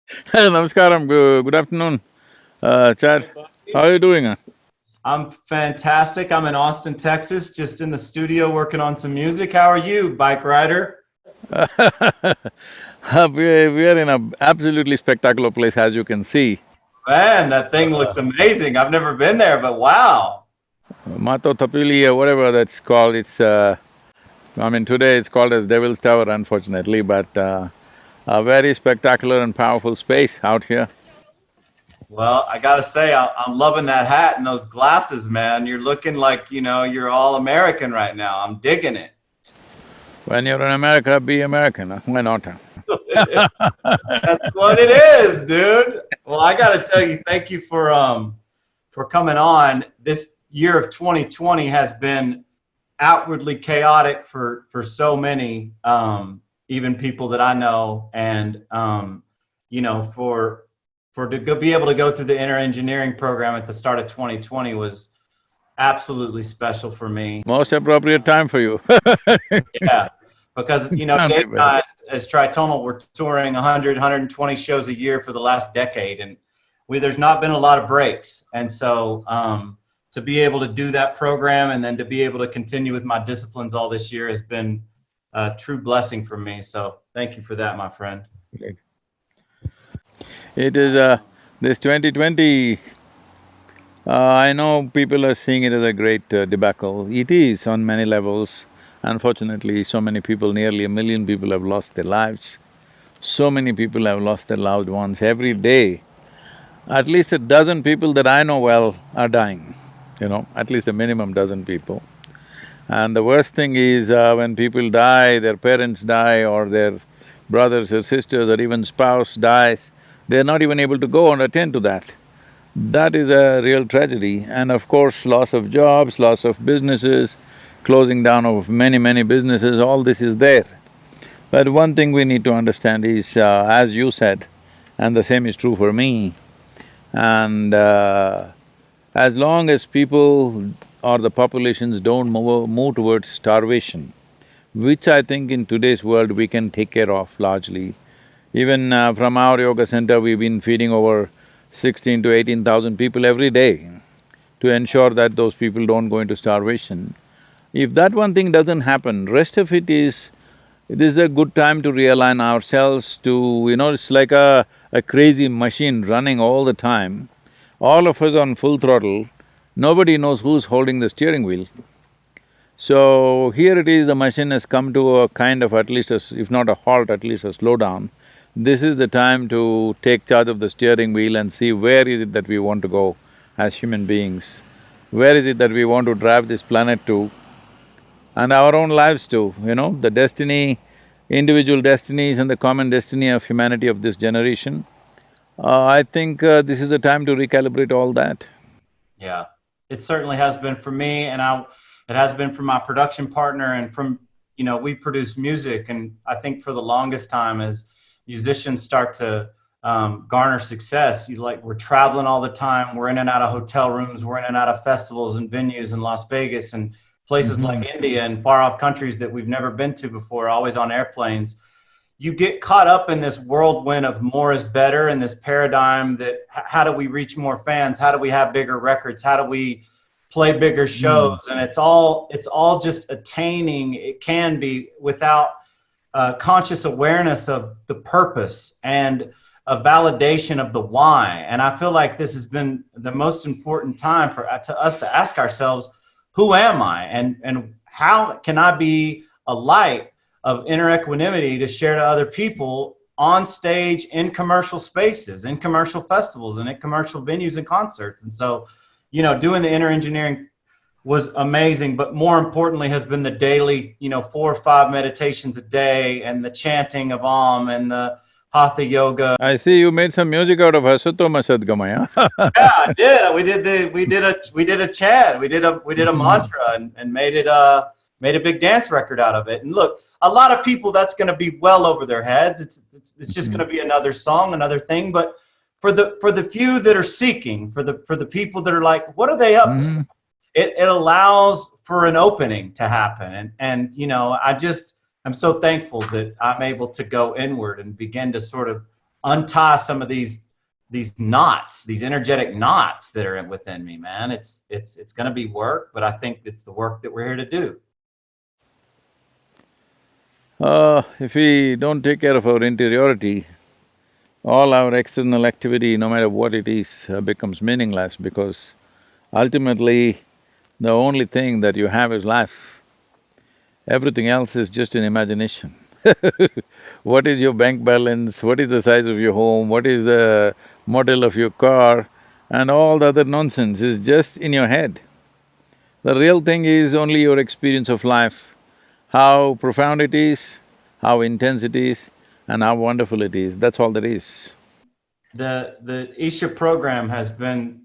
Namaskaram, good afternoon, Chad. How are you doing? I'm fantastic. I'm in Austin, Texas, just in the studio working on some music. How are you, bike rider? We are in a absolutely spectacular place, as you can see. Man, that thing looks amazing. I've never been there, but wow. Mato Tapili, whatever that's called, I mean, today it's called as Devil's Tower, unfortunately, but a very spectacular and powerful space out here. Well, I gotta say, I'm loving that hat and those glasses, man. You're looking like, you're all American right now. I'm digging it. When you're in America, be American, why not? That's what it is, dude. Well, I gotta tell you, thank you for coming on. This year of 2020 has been outwardly chaotic for so many, even people that I know, and for to go, be able to go through the inner engineering program at the start of 2020 was absolutely special for me. Most appropriate time for you. Yeah, because Can't be Dave and better. I, as Tritonal, we're touring 100, 120 shows a year for the last decade, and there's not been a lot of breaks, and so to be able to do that program and then to be able to continue with my disciplines all this year has been a true blessing for me. So thank you for that, my friend. It is this 2020, I know people are seeing it as a great debacle. It is on many levels. Unfortunately, so many people, nearly 1 million people have lost their lives. So many people have lost their loved ones. Every day, at least a dozen people that I know well are dying, at least a minimum dozen people. And the worst thing is when people die, their parents die or their brothers or sisters or even spouse dies, they're not even able to go and attend to that. That is a real tragedy. And of course, loss of jobs, loss of businesses, closing down of many businesses, all this is there. But one thing we need to understand is, as you said, and the same is true for me, and as long as people or the populations don't move towards starvation, which I think in today's world we can take care of largely. Even from our yoga center, we've been feeding over 16 to 18,000 people every day to ensure that those people don't go into starvation. If that one thing doesn't happen, rest of it is… this is a good time to realign ourselves to… it's like a crazy machine running all the time. All of us on full throttle, nobody knows who's holding the steering wheel. So here it is, the machine has come to a kind of at least if not a halt, at least a slowdown. This is the time to take charge of the steering wheel and see where is it that we want to go as human beings. Where is it that we want to drive this planet to, and our own lives too, the destiny, individual destinies and the common destiny of humanity of this generation. I think this is the time to recalibrate all that. Yeah, it certainly has been for me, and it has been for my production partner, and from, we produce music, and I think for the longest time as musicians start to garner success, we're traveling all the time, we're in and out of hotel rooms, we're in and out of festivals and venues in Las Vegas and places like India and far off countries that we've never been to before, always on airplanes. You get caught up in this whirlwind of more is better, and this paradigm that how do we reach more fans? How do we have bigger records? How do we play bigger shows? And it's all just attaining. It can be without conscious awareness of the purpose and a validation of the why. And I feel like this has been the most important time for us to ask ourselves, who am I, and how can I be a light of inner equanimity to share to other people on stage, in commercial spaces, in commercial festivals, and in commercial venues and concerts. And so, doing the inner engineering was amazing, but more importantly has been the daily, 4 or 5 meditations a day, and the chanting of Om, and the Hatha yoga. I see you made some music out of Asatoma Sadgamaya. Yeah, I did. We did a chant. We did a mantra, and made a big dance record out of it. And look, a lot of people, that's going to be well over their heads. It's just going to be another song, another thing. But for the few that are seeking, for the people that are like, what are they up to? It allows for an opening to happen. And I'm so thankful that I'm able to go inward and begin to sort of untie some of these knots, these energetic knots that are within me, man. It's going to be work, but I think it's the work that we're here to do. If we don't take care of our interiority, all our external activity, no matter what it is, becomes meaningless because ultimately, the only thing that you have is life. Everything else is just an imagination. What is your bank balance, what is the size of your home, what is the model of your car, and all the other nonsense is just in your head. The real thing is only your experience of life, how profound it is, how intense it is, and how wonderful it is, that's all there is. The Isha program has been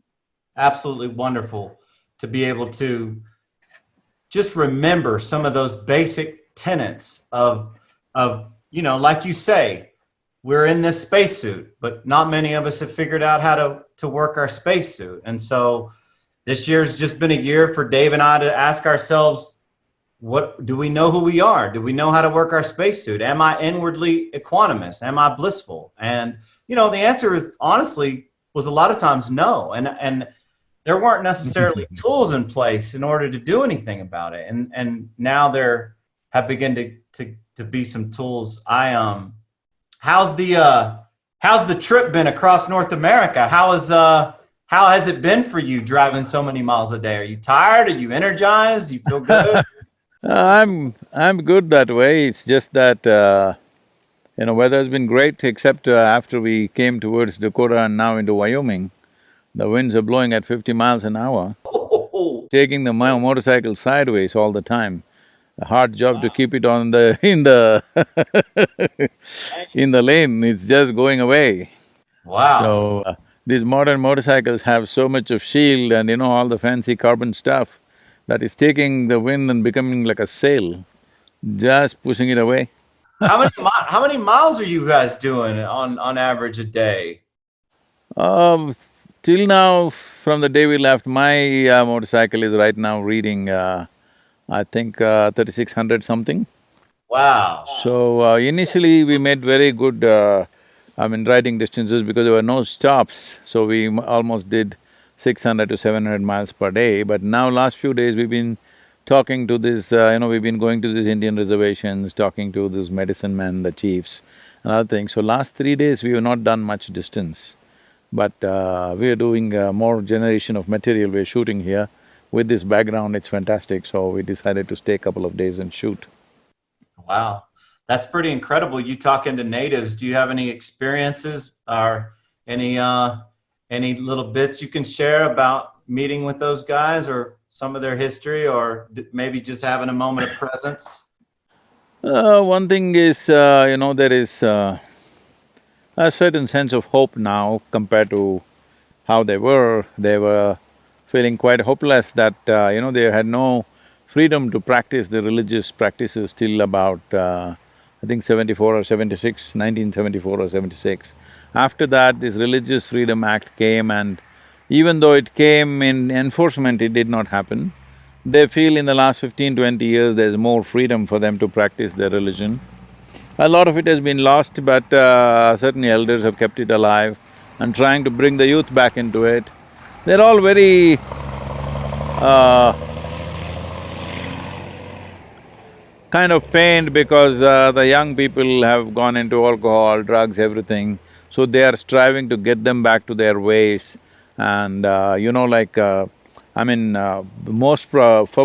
absolutely wonderful to be able to just remember some of those basic tenets of like you say, we're in this spacesuit, but not many of us have figured out how to work our spacesuit. And so this year's just been a year for Dave and I to ask ourselves, what do we know who we are? Do we know how to work our spacesuit? Am I inwardly equanimous? Am I blissful? And the answer is honestly was a lot of times no. And there weren't necessarily tools in place in order to do anything about it. And now there have begun to be some tools. How's the trip been across North America? How has it been for you driving so many miles a day? Are you tired? Are you energized? You feel good? I'm good that way, it's just that, weather has been great except after we came towards Dakota and now into Wyoming, the winds are blowing at 50 miles an hour, taking the motorcycle sideways all the time. A hard job to keep it on the… in the lane, it's just going away. Wow. So, these modern motorcycles have so much of shield and all the fancy carbon stuff that is taking the wind and becoming like a sail, just pushing it away. How many miles are you guys doing on average a day? Um, till now, from the day we left, my motorcycle is right now reading, I think 3600 something. Wow. So, initially we made very good, riding distances because there were no stops, so we almost did 600 to 700 miles per day. But now last few days we've been talking to this, we've been going to these Indian reservations, talking to these medicine men, the chiefs and other things. So last 3 days we have not done much distance, but we are doing more generation of material we're shooting here. With this background, it's fantastic, so we decided to stay a couple of days and shoot. Wow. That's pretty incredible. You talking to natives, do you have any experiences or any little bits you can share about meeting with those guys or some of their history or maybe just having a moment of presence? One thing is, there is a certain sense of hope now compared to how they were. They were feeling quite hopeless that, they had no freedom to practice the religious practices till about, I think 74 or 76, 1974 or 76. After that, this Religious Freedom Act came and even though it came in enforcement, it did not happen. They feel in the last 15, 20 years there's more freedom for them to practice their religion. A lot of it has been lost, but certain elders have kept it alive and trying to bring the youth back into it. They're all very kind of pained because the young people have gone into alcohol, drugs, everything, so they are striving to get them back to their ways. And for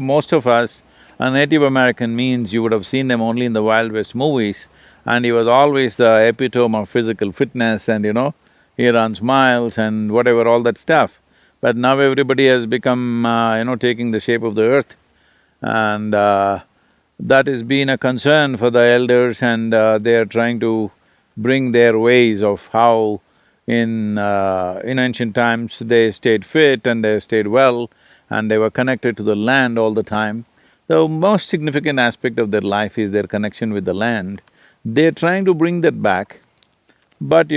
most of us, a Native American means you would have seen them only in the Wild West movies, and he was always the epitome of physical fitness and he runs miles and whatever, all that stuff. But now everybody has become, taking the shape of the earth, and that has been a concern for the elders, and they are trying to bring their ways of how in ancient times they stayed fit and they stayed well and they were connected to the land all the time. The most significant aspect of their life is their connection with the land. They're trying to bring that back, but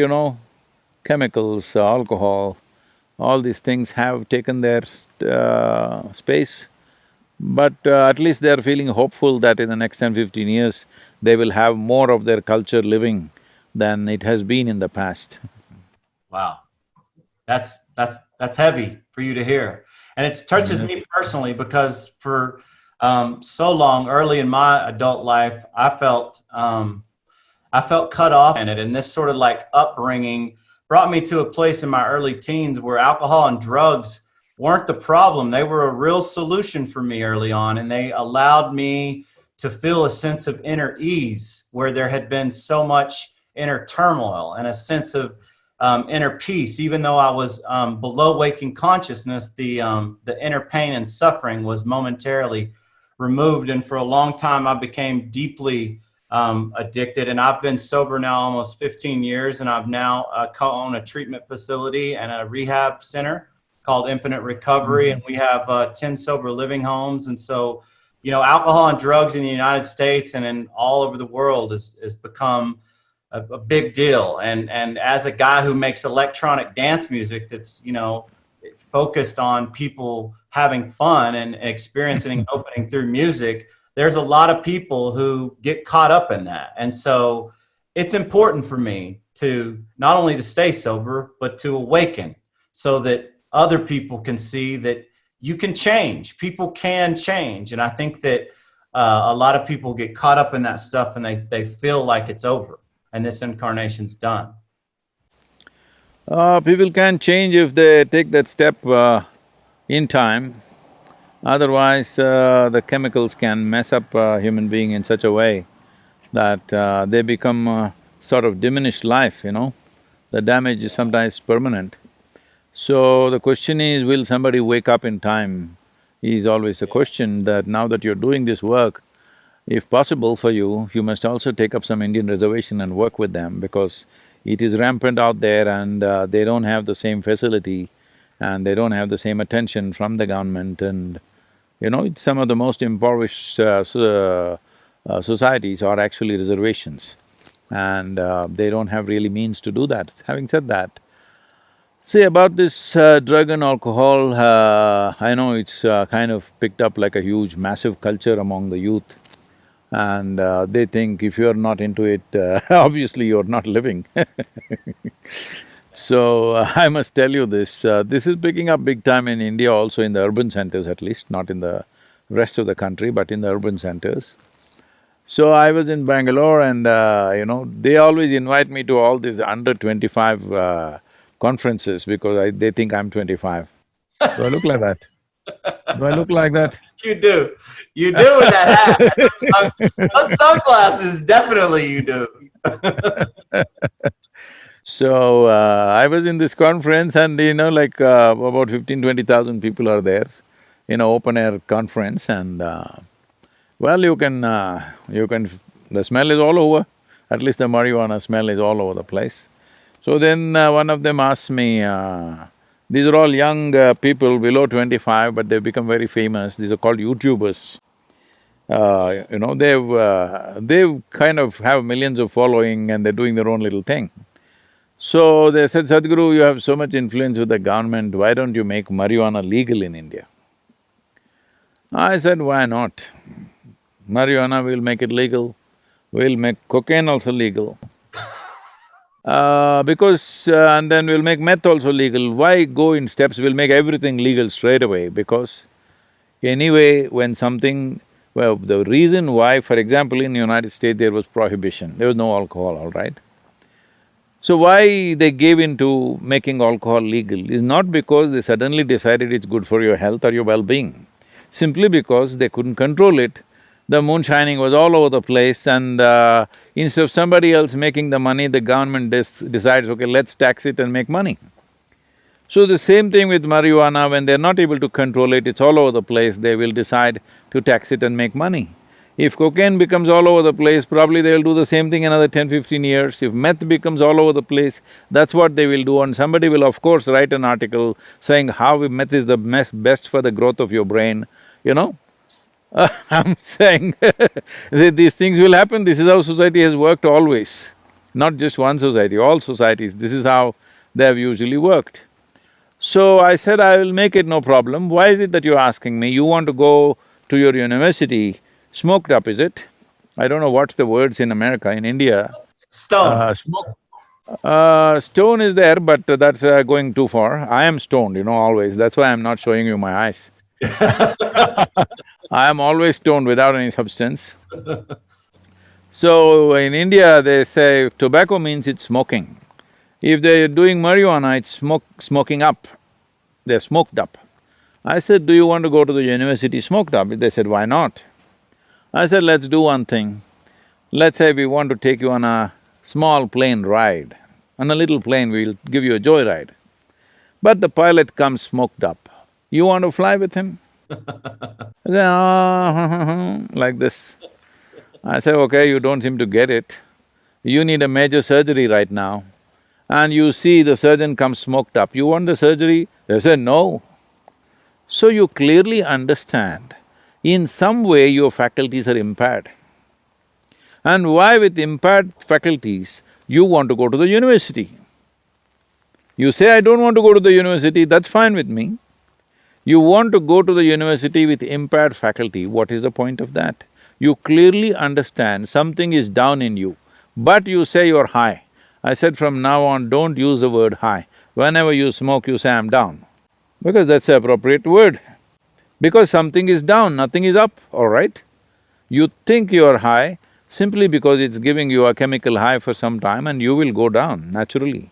chemicals, alcohol, all these things have taken their space. But at least they're feeling hopeful that in the next 10, 15 years, they will have more of their culture living, than it has been in the past. Wow. That's heavy for you to hear, and it touches me personally because for so long, early in my adult life, I felt cut off in it, and this sort of like upbringing brought me to a place in my early teens where alcohol and drugs weren't the problem; they were a real solution for me early on, and they allowed me to feel a sense of inner ease where there had been so much inner turmoil and a sense of inner peace. Even though I was below waking consciousness, the inner pain and suffering was momentarily removed. And for a long time, I became deeply addicted. And I've been sober now almost 15 years. And I've now co-own a treatment facility and a rehab center called Infinite Recovery. And we have 10 sober living homes. And so, you know, alcohol and drugs in the United States and in all over the world has become a big deal. And as a guy who makes electronic dance music that's, you know, focused on people having fun and experiencing opening through music, there's a lot of people who get caught up in that. And so it's important for me to not only to stay sober, but to awaken so that other people can see that you can change. People can change. And I think that a lot of people get caught up in that stuff and they feel like it's over and this incarnation's done. People can change if they take that step in time. Otherwise, the chemicals can mess up a human being in such a way that they become sort of diminished life, you know. The damage is sometimes permanent. So the question is, will somebody wake up in time? Is always a question that now that you're doing this work, if possible for you, you must also take up some Indian reservation and work with them because it is rampant out there and they don't have the same facility and they don't have the same attention from the government and you know, it's some of the most impoverished societies are actually reservations and they don't have really means to do that. Having said that, see about this drug and alcohol, I know it's kind of picked up like a huge massive culture among the youth and they think if you're not into it, obviously you're not living So, I must tell you this is picking up big time in India also in the urban centers at least, not in the rest of the country, but in the urban centers. So, I was in Bangalore and you know, they always invite me to all these under 25 conferences because they think I'm 25. Do I look like that? Do I look like that? You do. You do with that hat. Those sunglasses, definitely you do. So, I was in this conference and you know, like about 15-20,000 people are there in an open-air conference and well, the smell is all over, at least the marijuana smell is all over the place. So then one of them asked me, these are all young people below 25 but they've become very famous, these are called YouTubers. You know, they've kind of have millions of following and they're doing their own little thing. So they said, Sadhguru, you have so much influence with the government, why don't you make marijuana legal in India? I said, why not? Marijuana, we'll make it legal, we'll make cocaine also legal. And then we'll make meth also legal. Why go in steps? We'll make everything legal straight away because anyway, when something… Well, the reason why, for example, in the United States there was prohibition, there was no alcohol, all right? So why they gave in to making alcohol legal is not because they suddenly decided it's good for your health or your well-being, simply because they couldn't control it. The moonshining was all over the place and instead of somebody else making the money, the government decides, okay, let's tax it and make money. So the same thing with marijuana, when they're not able to control it, it's all over the place, they will decide to tax it and make money. If cocaine becomes all over the place, probably they'll do the same thing another 10-15 years. If meth becomes all over the place, that's what they will do and somebody will of course write an article saying how meth is the best for the growth of your brain, you know. I'm saying these things will happen, this is how society has worked always. Not just one society, all societies, this is how they have usually worked. So I said, I will make it, no problem. Why is it that you're asking me? You want to go to your university smoked up, is it? I don't know what's the words in America, in India. Stone. Smoke. Stone is there, but that's going too far. I am stoned, always. That's why I'm not showing you my eyes. I am always stoned without any substance. So in India, they say tobacco means it's smoking. If they're doing marijuana, it's smoking up. They're smoked up. I said, do you want to go to the university smoked up? They said, why not? I said, let's do one thing. Let's say we want to take you on a small plane ride. On a little plane, we'll give you a joyride. But the pilot comes smoked up. You want to fly with him? I said, like this. I said, okay, you don't seem to get it. You need a major surgery right now. And you see the surgeon comes smoked up. You want the surgery? They said, no. So you clearly understand, in some way your faculties are impaired. And why with impaired faculties, you want to go to the university? You say, I don't want to go to the university, that's fine with me. You want to go to the university with impaired faculty, what is the point of that? You clearly understand something is down in you, but you say you're high. I said from now on, don't use the word high. Whenever you smoke, you say, I'm down, because that's the appropriate word. Because something is down, nothing is up, all right? You think you're high simply because it's giving you a chemical high for some time and you will go down naturally.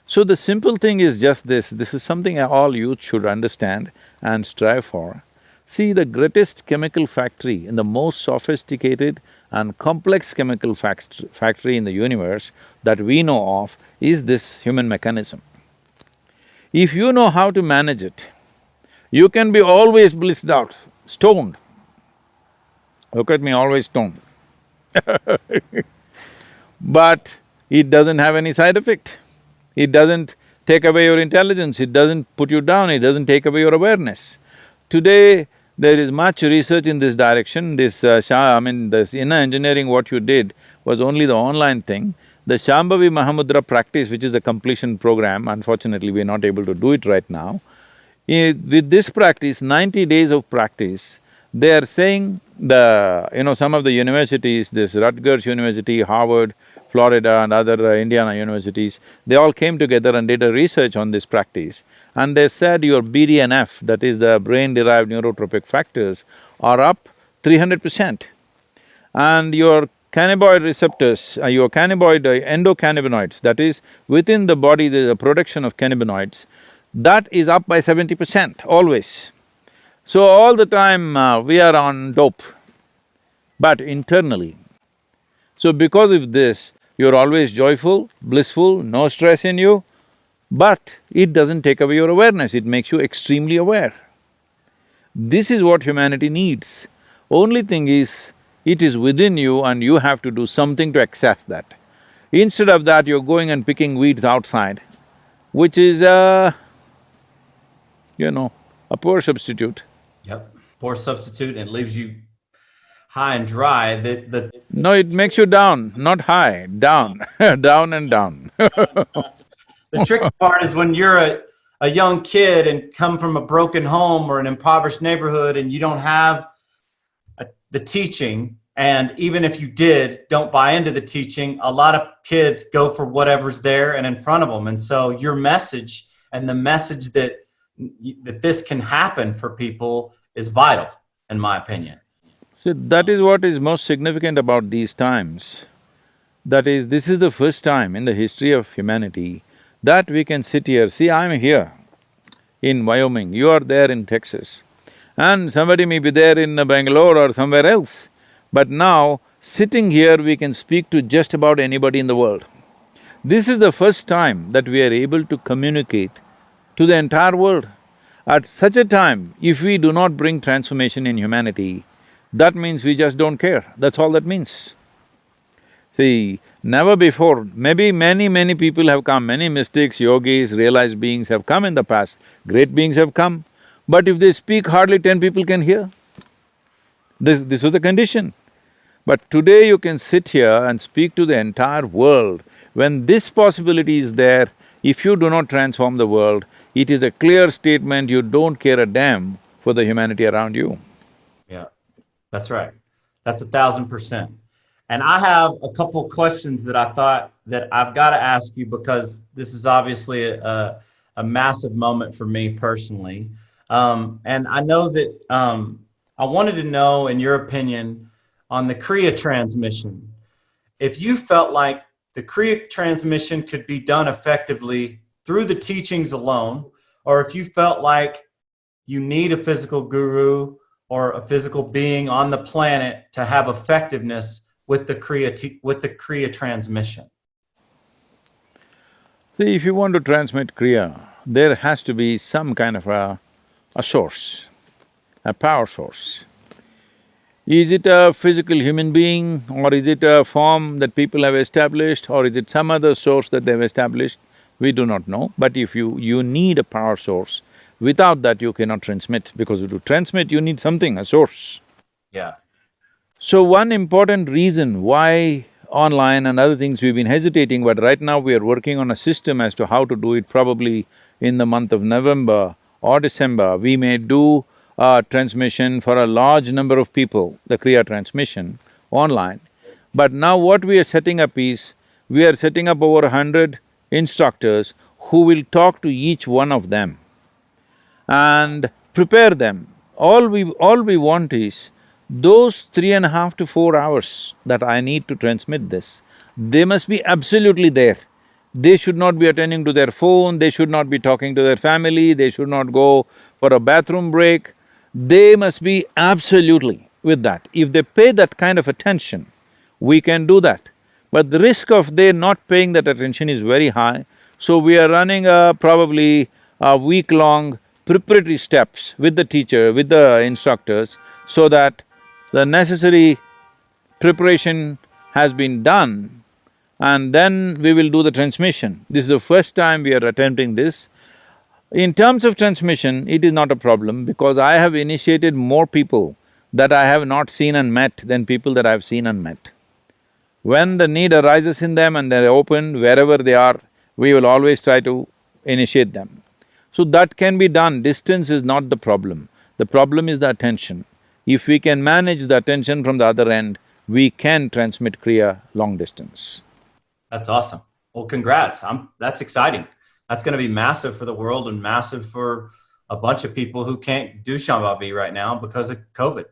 So the simple thing is just this is something all youth should understand and strive for. See, the greatest chemical factory in the most sophisticated and complex chemical factory in the universe that we know of is this human mechanism. If you know how to manage it, you can be always blissed out, stoned. Look at me, always stoned. But it doesn't have any side effect. It doesn't take away your intelligence, it doesn't put you down, it doesn't take away your awareness. Today, there is much research in this direction. This this inner engineering what you did was only the online thing. The Shambhavi Mahamudra practice, which is a completion program, unfortunately we're not able to do it right now. With this practice, 90 days of practice, they are saying some of the universities, this Rutgers University, Harvard, Florida and other Indiana universities, they all came together and did a research on this practice. And they said your BDNF, that is the brain-derived neurotropic factors, are up 300%. And your cannabinoid receptors, your cannabinoid endocannabinoids, that is within the body the production of cannabinoids, that is up by 70%, always. So all the time we are on dope, but internally. So because of this, you're always joyful, blissful, no stress in you, but it doesn't take away your awareness, it makes you extremely aware. This is what humanity needs. Only thing is, it is within you and you have to do something to access that. Instead of that, you're going and picking weeds outside, which is a poor substitute. Yep, poor substitute, and it leaves you high and dry. No, it makes you down, not high, down, down and down. The tricky part is when you're a young kid and come from a broken home or an impoverished neighborhood and you don't have the teaching, and even if you did, don't buy into the teaching, a lot of kids go for whatever's there and in front of them. And so your message and the message that this can happen for people is vital, in my opinion. So that is what is most significant about these times. That is, this is the first time in the history of humanity that we can sit here. See, I'm here in Wyoming, you are there in Texas, and somebody may be there in Bangalore or somewhere else. But now, sitting here, we can speak to just about anybody in the world. This is the first time that we are able to communicate to the entire world. At such a time, if we do not bring transformation in humanity, that means we just don't care, that's all that means. See, never before, maybe many people have come, many mystics, yogis, realized beings have come in the past, great beings have come, but if they speak, hardly 10 people can hear. This was the condition. But today you can sit here and speak to the entire world. When this possibility is there, if you do not transform the world, it is a clear statement you don't care a damn for the humanity around you. Yeah, that's right. That's 1000%. And I have a couple questions that I thought that I've got to ask you because this is obviously a massive moment for me personally. And I know that I wanted to know, in your opinion, on the Kriya transmission, if you felt like the Kriya transmission could be done effectively through the teachings alone, or if you felt like you need a physical guru or a physical being on the planet to have effectiveness with the Kriya transmission. See, if you want to transmit Kriya, there has to be some kind of a source, a power source. Is it a physical human being, or is it a form that people have established, or is it some other source that they've established? We do not know, but if you need a power source, without that you cannot transmit, because to transmit you need something, a source. Yeah. So one important reason why online and other things we've been hesitating, but right now we are working on a system as to how to do it. Probably in the month of November or December, we may do a transmission for a large number of people, the Kriya transmission, online. But now what we are setting up is, we are setting up over 100 instructors who will talk to each one of them and prepare them. All we want is, those 3.5 to 4 hours that I need to transmit this, they must be absolutely there. They should not be attending to their phone, they should not be talking to their family, they should not go for a bathroom break. They must be absolutely with that. If they pay that kind of attention, we can do that. But the risk of they not paying that attention is very high, so we are running probably a week-long preparatory steps with the teacher, with the instructors, so that the necessary preparation has been done, and then we will do the transmission. This is the first time we are attempting this. In terms of transmission, it is not a problem because I have initiated more people that I have not seen and met than people that I have seen and met. When the need arises in them and they're open, wherever they are, we will always try to initiate them. So that can be done, distance is not the problem. The problem is the attention. If we can manage the attention from the other end, we can transmit Kriya long distance. That's awesome. Well, congrats. That's exciting. That's going to be massive for the world and massive for a bunch of people who can't do Shambhavi right now because of COVID.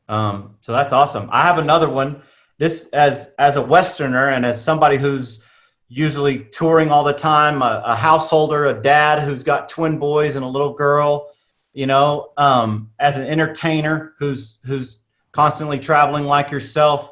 So that's awesome. I have another one. This, as a Westerner and as somebody who's usually touring all the time, a householder, a dad who's got twin boys and a little girl, you know, as an entertainer who's constantly traveling like yourself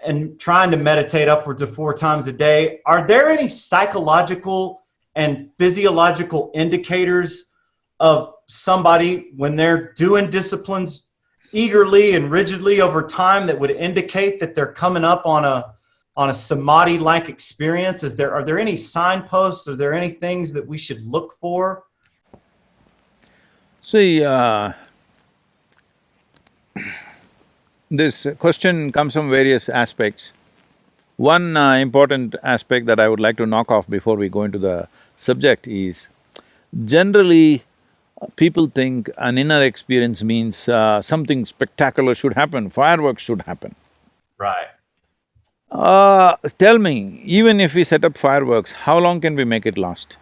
and trying to meditate upwards of 4 times a day, are there any psychological and physiological indicators of somebody when they're doing disciplines eagerly and rigidly over time that would indicate that they're coming up on a samadhi-like experience? Are there any signposts? Are there any things that we should look for? See, this question comes from various aspects. One important aspect that I would like to knock off before we go into the subject is, generally people think an inner experience means something spectacular should happen, fireworks should happen. Right. Tell me, even if we set up fireworks, how long can we make it last?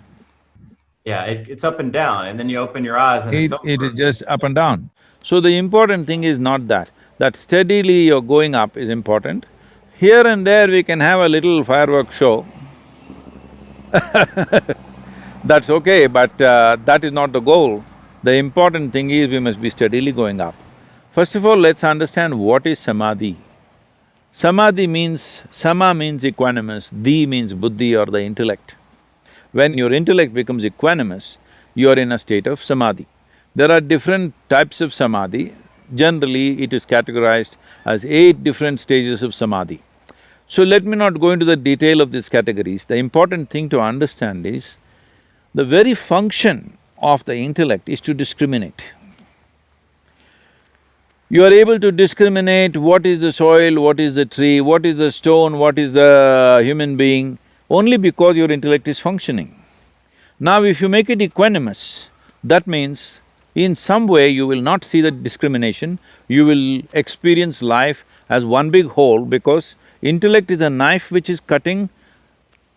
Yeah, it's up and down, and then you open your eyes and it's over. It is just up and down. So the important thing is not that steadily you're going up is important. Here and there we can have a little firework show. That's okay, but that is not the goal. The important thing is we must be steadily going up. First of all, let's understand what is Samadhi. Samadhi means… Sama means equanimous, Di means buddhi or the intellect. When your intellect becomes equanimous, you are in a state of Samadhi. There are different types of Samadhi. Generally, it is categorized as 8 different stages of Samadhi. So let me not go into the detail of these categories. The important thing to understand is, the very function of the intellect is to discriminate. You are able to discriminate what is the soil, what is the tree, what is the stone, what is the human being, only because your intellect is functioning. Now if you make it equanimous, that means in some way you will not see the discrimination, you will experience life as one big whole, because intellect is a knife which is cutting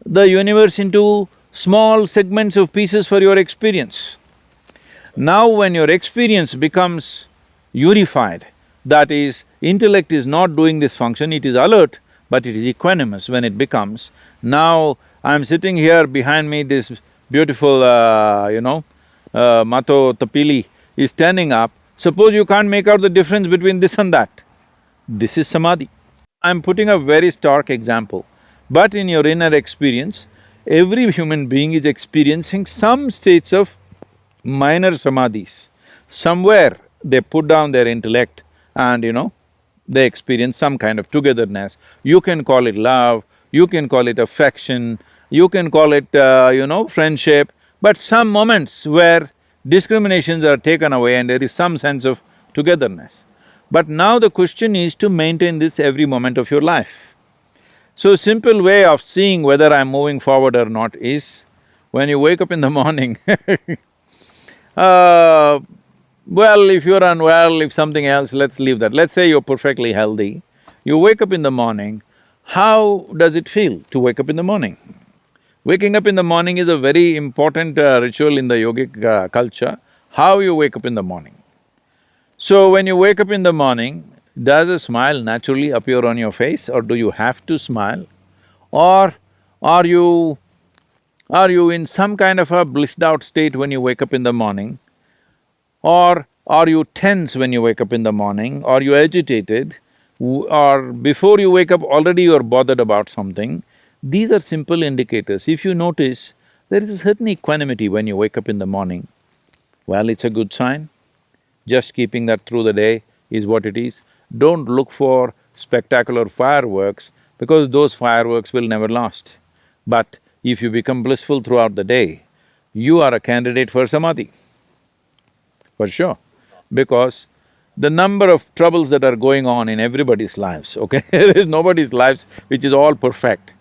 the universe into small segments of pieces for your experience. Now when your experience becomes unified, that is, intellect is not doing this function, it is alert, but it is equanimous when it becomes. Now I'm sitting here, behind me this beautiful, Mato Tapili is standing up. Suppose you can't make out the difference between this and that. This is Samadhi. I'm putting a very stark example, but in your inner experience, every human being is experiencing some states of minor samadhis. Somewhere they put down their intellect and they experience some kind of togetherness. You can call it love, you can call it affection, you can call it, friendship, but some moments where discriminations are taken away and there is some sense of togetherness. But now the question is to maintain this every moment of your life. So simple way of seeing whether I'm moving forward or not is, when you wake up in the morning well, if you're unwell, if something else, let's leave that. Let's say you're perfectly healthy, you wake up in the morning, how does it feel to wake up in the morning? Waking up in the morning is a very important ritual in the yogic culture, how you wake up in the morning. So when you wake up in the morning, does a smile naturally appear on your face, or do you have to smile? Or are you… are you in some kind of a blissed out state when you wake up in the morning? Or are you tense when you wake up in the morning? Are you agitated? Or before you wake up already you're bothered about something? These are simple indicators. If you notice, there is a certain equanimity when you wake up in the morning. Well, it's a good sign. Just keeping that through the day is what it is. Don't look for spectacular fireworks, because those fireworks will never last. But if you become blissful throughout the day, you are a candidate for Samadhi, for sure. Because the number of troubles that are going on in everybody's lives, okay? There is nobody's lives which is all perfect.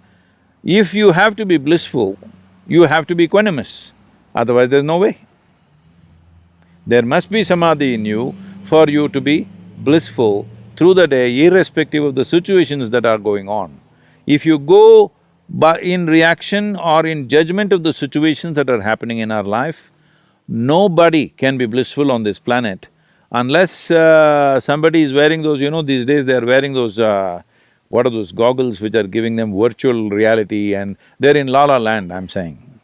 If you have to be blissful, you have to be equanimous, otherwise there's no way. There must be Samadhi in you for you to be blissful through the day, irrespective of the situations that are going on. If you go in reaction or in judgment of the situations that are happening in our life, nobody can be blissful on this planet unless somebody is wearing those, these days they are wearing those, what are those goggles which are giving them virtual reality, and they're in la la land, I'm saying.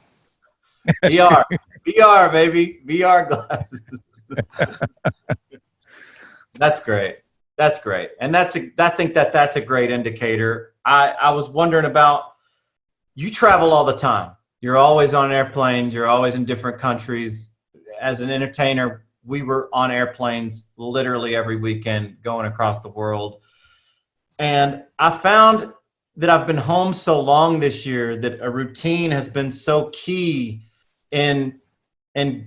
VR, VR, baby, VR glasses. That's great. That's great, and I think that that's a great indicator. I was wondering about, you travel all the time. You're always on airplanes. You're always in different countries. As an entertainer, we were on airplanes literally every weekend, going across the world. And I found that I've been home so long this year that a routine has been so key in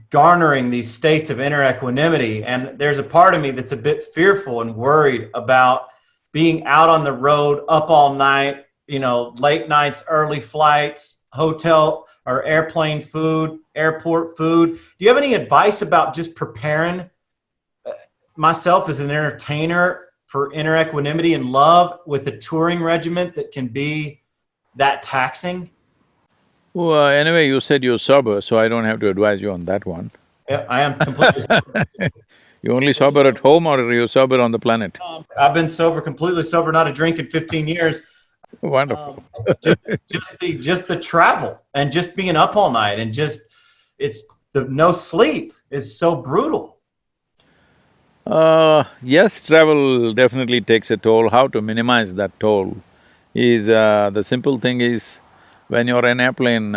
garnering these states of inner equanimity. And there's a part of me that's a bit fearful and worried about being out on the road, up all night, late nights, early flights, hotel or airplane food, airport food. Do you have any advice about just preparing myself as an entertainer for inner equanimity and love with a touring regiment that can be that taxing? Well, anyway, you said you're sober, so I don't have to advise you on that one. Yeah, I am completely You only sober at home, or are you sober on the planet? I've been sober, completely sober, not a drink in 15 years. Wonderful. Just the travel and just being up all night and it's the no sleep is so brutal. Yes, travel definitely takes a toll. How to minimize that toll is, the simple thing is, when you're in an airplane,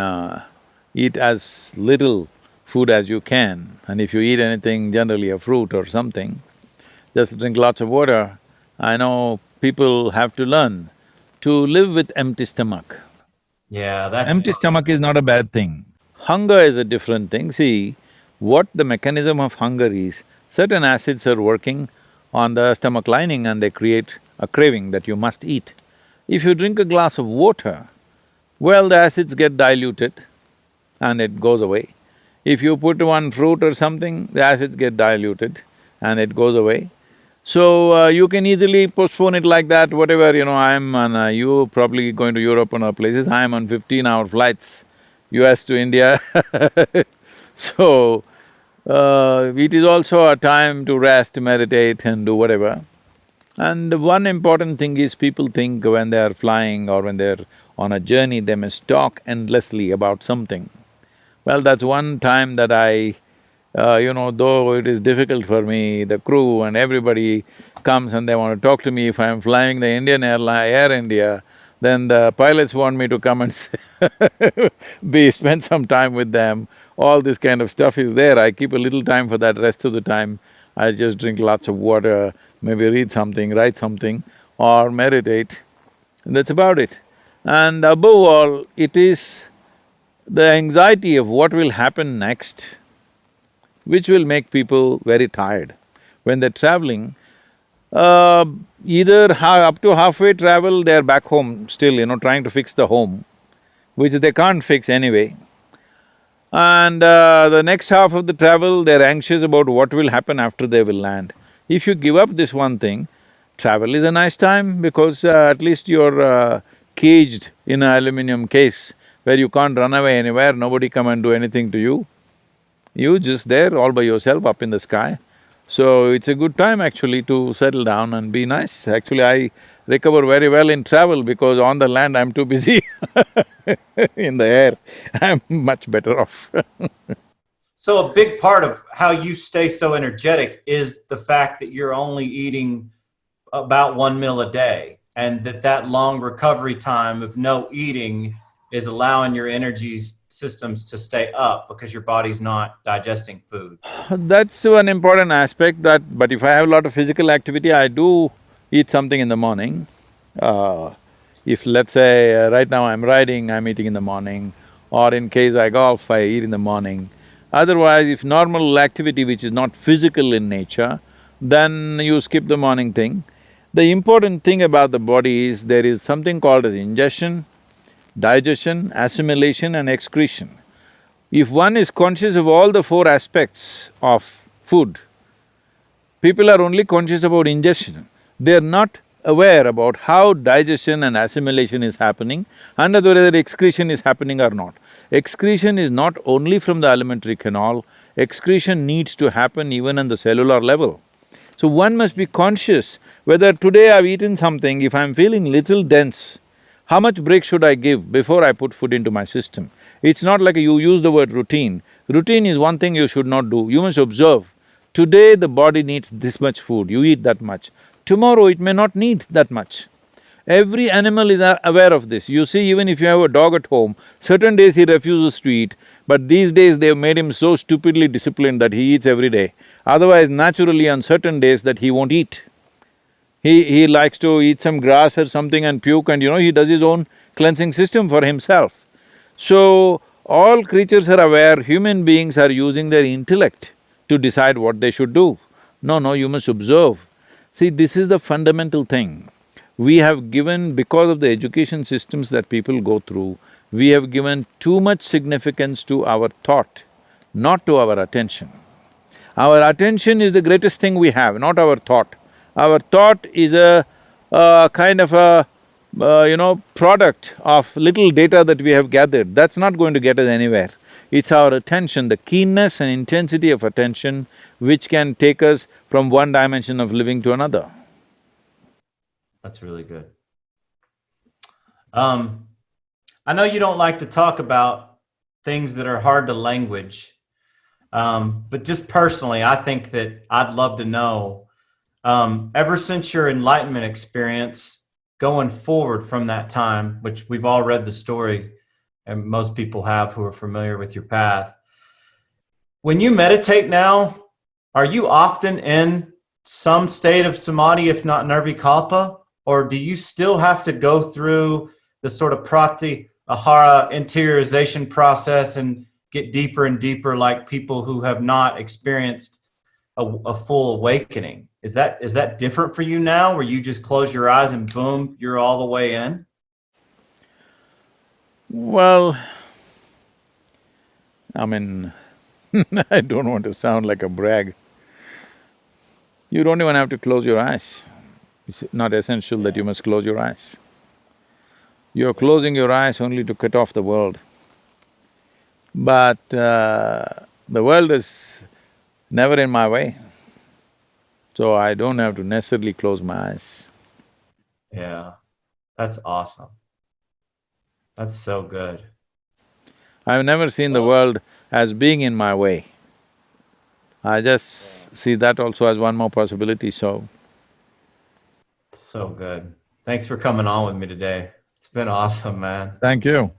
eat as little food as you can, and if you eat anything, generally a fruit or something, just drink lots of water. I know people have to learn to live with empty stomach. Yeah, that's Empty stomach is not a bad thing. Hunger is a different thing. See, what the mechanism of hunger is, certain acids are working on the stomach lining and they create a craving that you must eat. If you drink a glass of water, well, the acids get diluted and it goes away. If you put one fruit or something, the acids get diluted and it goes away. So, you can easily postpone it like that, whatever, I'm on… you probably going to Europe and other places, I'm on 15-hour flights, US to India So, it is also a time to rest, meditate and do whatever. And one important thing is people think when they are flying or when they're on a journey, they must talk endlessly about something. Well, that's one time that though it is difficult for me, the crew and everybody comes and they want to talk to me. If I'm flying the Indian airline, Air India, then the pilots want me to come and spend some time with them. All this kind of stuff is there. I keep a little time for that. Rest of the time, I just drink lots of water, maybe read something, write something, or meditate. That's about it. And above all, it is the anxiety of what will happen next which will make people very tired. When they're traveling, uh, up to halfway travel, they're back home still, trying to fix the home, which they can't fix anyway. And the next half of the travel, they're anxious about what will happen after they will land. If you give up this one thing, travel is a nice time because at least you're caged in an aluminum case where you can't run away anywhere, nobody come and do anything to you. You just there all by yourself up in the sky. So it's a good time actually to settle down and be nice. Actually, I recover very well in travel because on the land I'm too busy in the air, I'm much better off So a big part of how you stay so energetic is the fact that you're only eating about one meal a day, and that long recovery time of no eating is allowing your energy systems to stay up because your body's not digesting food. That's one important aspect but if I have a lot of physical activity, I do eat something in the morning. Uh, if let's say right now I'm riding, I'm eating in the morning, or in case I golf, I eat in the morning. Otherwise, if normal activity which is not physical in nature, then you skip the morning thing. The important thing about the body is there is something called as ingestion, digestion, assimilation and excretion. If one is conscious of all the four aspects of food, people are only conscious about ingestion. They're not aware about how digestion and assimilation is happening and whether excretion is happening or not. Excretion is not only from the alimentary canal, excretion needs to happen even on the cellular level. So one must be conscious whether today I've eaten something, if I'm feeling little dense, how much break should I give before I put food into my system? It's not like you use the word routine. Routine is one thing you should not do, you must observe. Today the body needs this much food, you eat that much. Tomorrow it may not need that much. Every animal is aware of this. You see, even if you have a dog at home, certain days he refuses to eat, but these days they've made him so stupidly disciplined that he eats every day. Otherwise, naturally on certain days that he won't eat. He likes to eat some grass or something and puke and he does his own cleansing system for himself. So, all creatures are aware, human beings are using their intellect to decide what they should do. No, you must observe. See, this is the fundamental thing. We have given, because of the education systems that people go through, we have given too much significance to our thought, not to our attention. Our attention is the greatest thing we have, not our thought. Our thought is a kind of a, product of little data that we have gathered. That's not going to get us anywhere. It's our attention, the keenness and intensity of attention which can take us from one dimension of living to another. That's really good. I know you don't like to talk about things that are hard to language, but just personally, I think that I'd love to know, ever since your enlightenment experience, going forward from that time, which we've all read the story, and most people have who are familiar with your path. When you meditate now, are you often in some state of samadhi, if not nirvikalpa, or do you still have to go through the sort of pratyahara interiorization process and get deeper and deeper like people who have not experienced a full awakening? Is that different for you now, where you just close your eyes and boom, you're all the way in? Well, I mean, I don't want to sound like a brag. You don't even have to close your eyes. It's not essential that you must close your eyes. You're closing your eyes only to cut off the world. But the world is never in my way, so I don't have to necessarily close my eyes. Yeah, that's awesome. That's so good. I've never seen the world as being in my way. I just see that also as one more possibility, so… So good. Thanks for coming on with me today. It's been awesome, man. Thank you.